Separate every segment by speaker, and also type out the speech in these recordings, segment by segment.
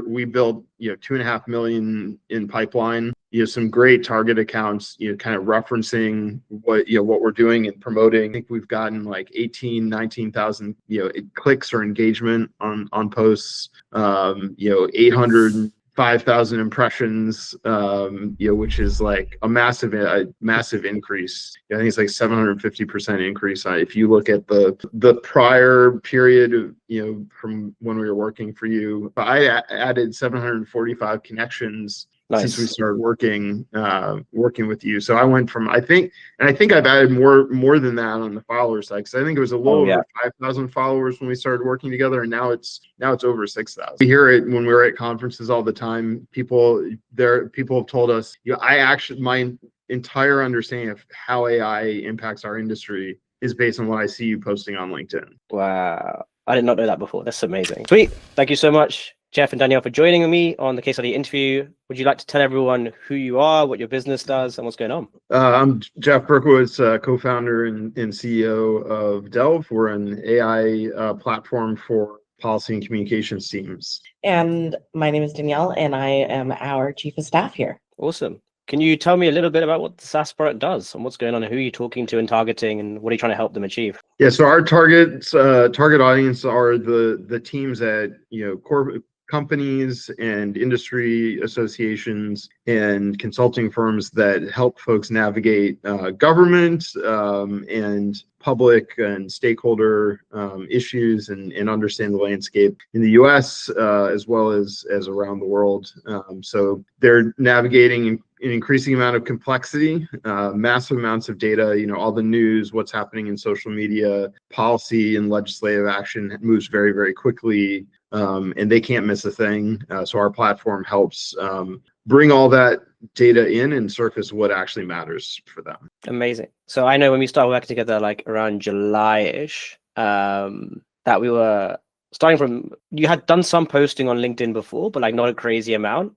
Speaker 1: we built 2.5 million in pipeline. Some great target accounts, kind of referencing what we're doing and promoting. I think we've gotten like 19,000 clicks or engagement on posts. 805,000 impressions, which is like a massive increase. I think it's like 750% increase. If you look at the prior period, from when we were working for you, I added 745 connections. Nice. Since we started working with you. So I went from, I think I've added more than that on the follower side, because I think it was a little over 5,000 followers when we started working together, and now it's over 6,000. We hear it when we're at conferences all the time. People have told us, my entire understanding of how AI impacts our industry is based on what I see you posting on LinkedIn.
Speaker 2: Wow, I did not know that before. That's amazing. Sweet. Thank you so much, Jeff and Danielle, for joining me on the case study interview. Would you like to tell everyone who you are, what your business does, and what's going on?
Speaker 1: I'm Jeff Berkowitz, co-founder and CEO of Delve. We're an AI platform for policy and communications teams.
Speaker 3: And my name is Danielle, and I am our chief of staff here.
Speaker 2: Awesome. Can you tell me a little bit about what the SaaS product does and what's going on and who you're talking to and targeting and what are you trying to help them achieve?
Speaker 1: Yeah, so our target audience are the teams at corporate companies and industry associations and consulting firms that help folks navigate government and public and stakeholder issues and understand the landscape in the US as well as around the world. So they're navigating an increasing amount of complexity, massive amounts of data, all the news, what's happening in social media, policy and legislative action moves very, very quickly, and they can't miss a thing. So our platform helps bring all that data in and surface what actually matters for them.
Speaker 2: Amazing. So I know when we started working together, like around July-ish, that we were starting from, you had done some posting on LinkedIn before, but like not a crazy amount.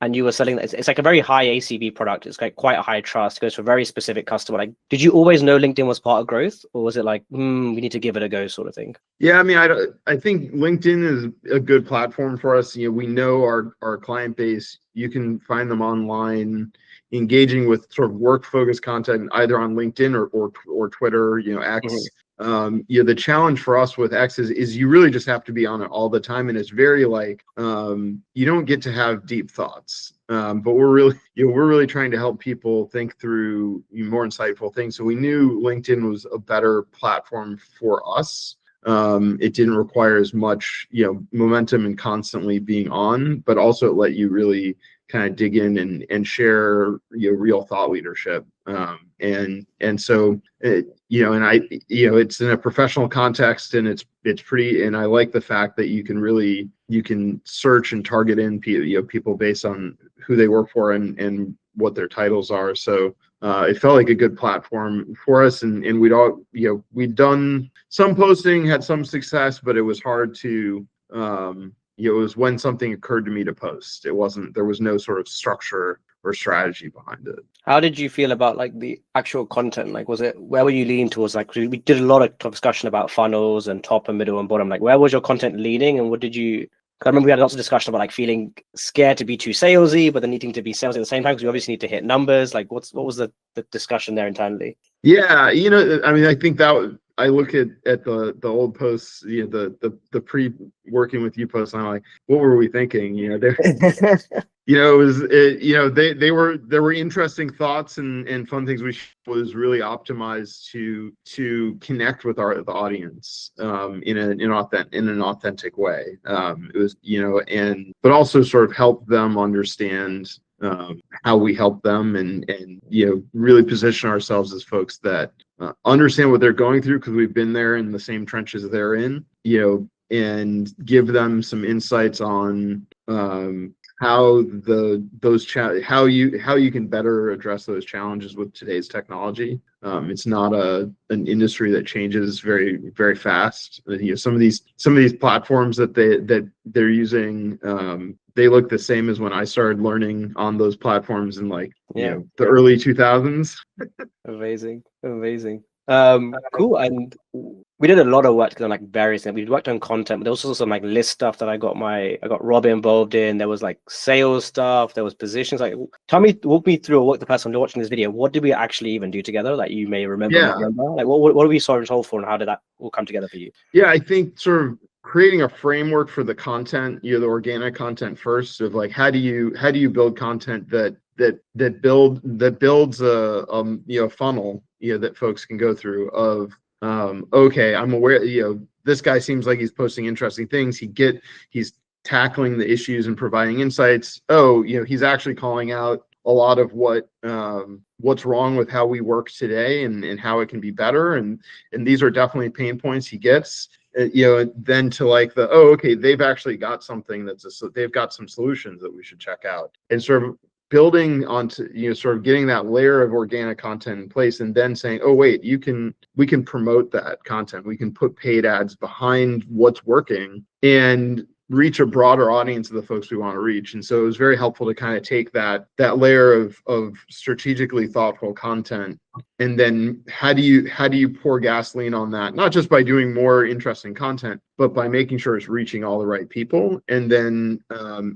Speaker 2: And you were selling, it's like a very high ACV product. It's like quite a high trust. It goes for a very specific customer. Like, did you always know LinkedIn was part of growth, or was it like, we need to give it a go sort of thing?
Speaker 1: Yeah, I mean, I think LinkedIn is a good platform for us. We know our client base. You can find them online, engaging with sort of work-focused content either on LinkedIn or Twitter, X. Mm-hmm. The challenge for us with X is you really just have to be on it all the time, and it's very like you don't get to have deep thoughts. But we're really trying to help people think through more insightful things. So we knew LinkedIn was a better platform for us. It didn't require as much momentum and constantly being on, but also it let you really kind of dig in and share real thought leadership. And so it's in a professional context, and it's pretty, and I like the fact that you can search and target in people based on who they work for and what their titles are. So it felt like a good platform for us, and we'd done some posting, had some success, but it was hard to it was when something occurred to me to post. There was no sort of structure or strategy behind it.
Speaker 2: How did you feel about like the actual content? Like, where were you leaning towards? Like, we did a lot of discussion about funnels and top and middle and bottom. Like, where was your content leaning, and what did you? I remember we had lots of discussion about like feeling scared to be too salesy, but then needing to be salesy at the same time because we obviously need to hit numbers. Like, what was the discussion there internally?
Speaker 1: Yeah, I mean, I think that I look at the old posts, the pre working with you posts, and I'm like, what were we thinking? There were interesting thoughts and fun things. Was really optimized to connect with the audience in an authentic way. It was but also sort of help them understand how we help them and really position ourselves as folks that understand what they're going through, because we've been there in the same trenches they're in, and give them some insights on how you can better address those challenges with today's technology. It's not an industry that changes very, very fast. Some of these platforms that they're using, they look the same as when I started learning on those platforms in the early 2000s.
Speaker 2: Amazing. Cool. And we did a lot of work on like various things. We worked on content, but there was also some like list stuff that I got Rob involved in. There was like sales stuff, there was positions. Like walk me through, or walk the person watching this video, what did we actually even do together that you may remember?
Speaker 1: Yeah.
Speaker 2: Not remember? Like what are we so responsible for, and how did that all come together for you?
Speaker 1: Yeah, I think sort of creating a framework for the content, the organic content first, of like how do you build content that builds a funnel, that folks can go through of okay, I'm aware, this guy seems like he's posting interesting things. He's tackling the issues and providing insights. Oh, he's actually calling out a lot of what's wrong with how we work today and how it can be better. And these are definitely pain points he gets. Then to like okay, they've actually got something they've got some solutions that we should check out, and sort of building onto, sort of getting that layer of organic content in place, and then saying, oh wait, we can promote that content. We can put paid ads behind what's working and reach a broader audience of the folks we want to reach. And so it was very helpful to kind of take that layer of strategically thoughtful content, and then how do you pour gasoline on that, not just by doing more interesting content, but by making sure it's reaching all the right people, and then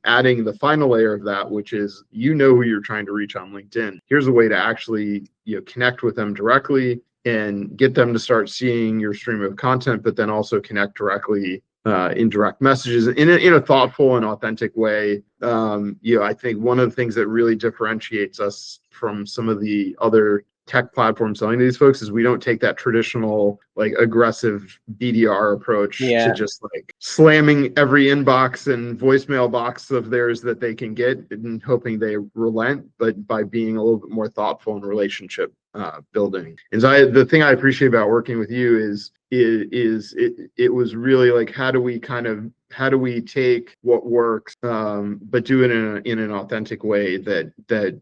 Speaker 1: adding the final layer of that, which is, who you're trying to reach on LinkedIn. Here's a way to actually connect with them directly and get them to start seeing your stream of content, but then also connect directly in direct messages in a thoughtful and authentic way. I think one of the things that really differentiates us from some of the other tech platforms selling to these folks is we don't take that traditional like aggressive BDR approach to just like slamming every inbox and voicemail box of theirs that they can get and hoping they relent, but by being a little bit more thoughtful in relationship building. And so the thing I appreciate about working with you is it was really like, how do we take what works, but do it in an authentic way that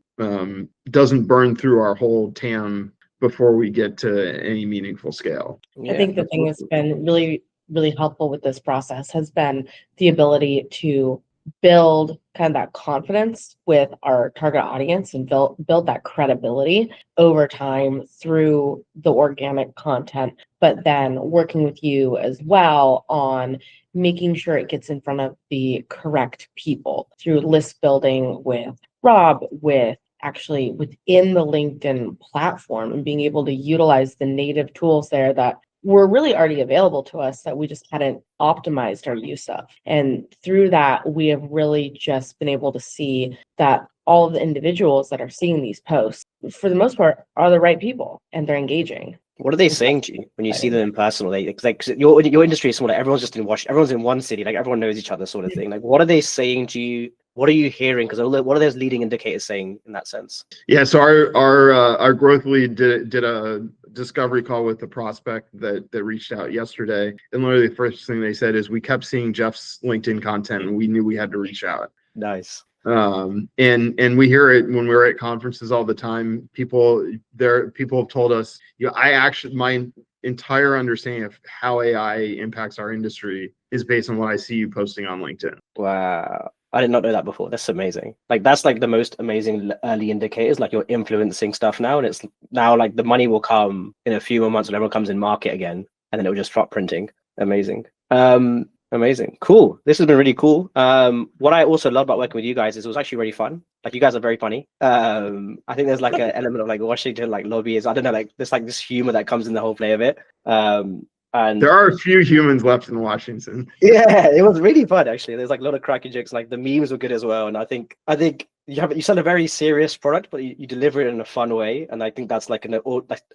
Speaker 1: doesn't burn through our whole TAM before we get to any meaningful scale.
Speaker 3: I think the thing that's been really, really helpful with this process has been the ability to build kind of that confidence with our target audience and build that credibility over time through the organic content, but then working with you as well on making sure it gets in front of the correct people through list building with Rob, with actually within the LinkedIn platform, and being able to utilize the native tools there that were really already available to us that we just hadn't optimized our use of. And through that, we have really just been able to see that all of the individuals that are seeing these posts, for the most part, are the right people and they're engaging.
Speaker 2: What are they saying to you when you see them in person? Like your industry is smaller. Everyone's just in Washington. Everyone's in one city. Like everyone knows each other, sort of thing. Like what are they saying to you? What are you hearing? Because what are those leading indicators saying in that sense?
Speaker 1: Yeah, so our growth lead did a discovery call with the prospect that reached out yesterday, and literally the first thing they said is, we kept seeing Jeff's LinkedIn content and we knew we had to reach out.
Speaker 2: Nice.
Speaker 1: And we hear it when we're at conferences all the time. People have told us, my entire understanding of how AI impacts our industry is based on what I see you posting on LinkedIn.
Speaker 2: Wow. I did not know that before. That's amazing. Like that's like the most amazing early indicators. Like you're influencing stuff now, and it's now like the money will come in a few more months when everyone comes in market again, and then it will just start printing. Amazing. Amazing. Cool. This has been really cool. What I also love about working with you guys is it was actually really fun. Like you guys are very funny. I think there's like an element of like Washington, like lobbyist. I don't know, like there's like this humor that comes in the whole play of it. And
Speaker 1: there are a few humans left in Washington.
Speaker 2: Yeah, it was really fun actually. There's like a lot of cracking jokes. Like the memes were good as well. And I think you sell a very serious product, but you deliver it in a fun way. And I think that's like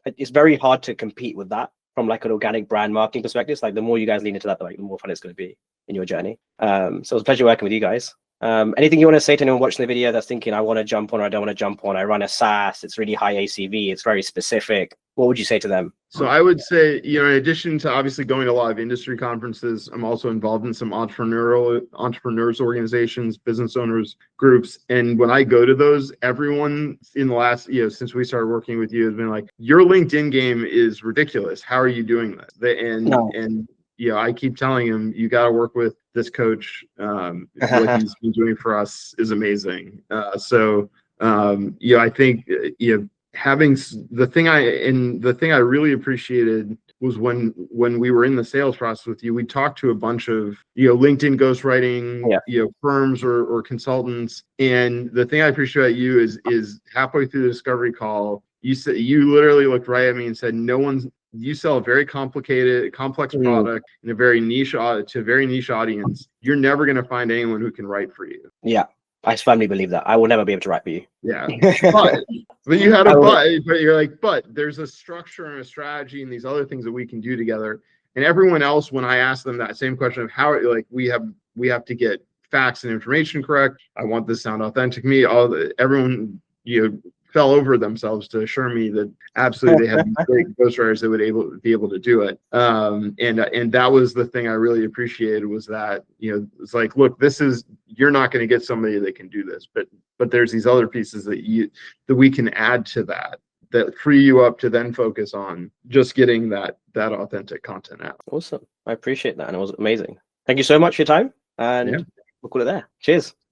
Speaker 2: it's very hard to compete with that from like an organic brand marketing perspective. It's like the more you guys lean into that, the more fun it's going to be in your journey. So it was a pleasure working with you guys. Anything you want to say to anyone watching the video that's thinking, I want to jump on or I don't want to jump on? I run a SaaS. It's really high ACV. It's very specific. What would you say to them?
Speaker 1: So I would say, in addition to obviously going to a lot of industry conferences, I'm also involved in some entrepreneurs organizations, business owners groups. And when I go to those, everyone in the last, since we started working with you has been like, your LinkedIn game is ridiculous. How are you doing this? And I keep telling him, you got to work with this coach. What he's been doing for us is amazing. I think, having the thing I really appreciated was when we were in the sales process with you, we talked to a bunch of, LinkedIn ghostwriting, firms or consultants. And the thing I appreciate about you is halfway through the discovery call, you literally looked right at me and said, you sell a very complex product in a very niche to a very niche audience. You're never going to find anyone who can write for you.
Speaker 2: Yeah, I firmly believe that. I will never be able to write for you.
Speaker 1: Yeah, but you had but you're like, but there's a structure and a strategy and these other things that we can do together. And everyone else, when I ask them that same question of how, like, we have to get facts and information correct. I want this to sound authentic to me. Everyone, fell over themselves to assure me that absolutely they had these great ghostwriters that would be able to do it. And that was the thing I really appreciated, was that, it's like, look, you're not going to get somebody that can do this, but there's these other pieces that we can add to that free you up to then focus on just getting that authentic content out.
Speaker 2: Awesome. I appreciate that. And it was amazing. Thank you so much for your time. And we'll call it there. Cheers.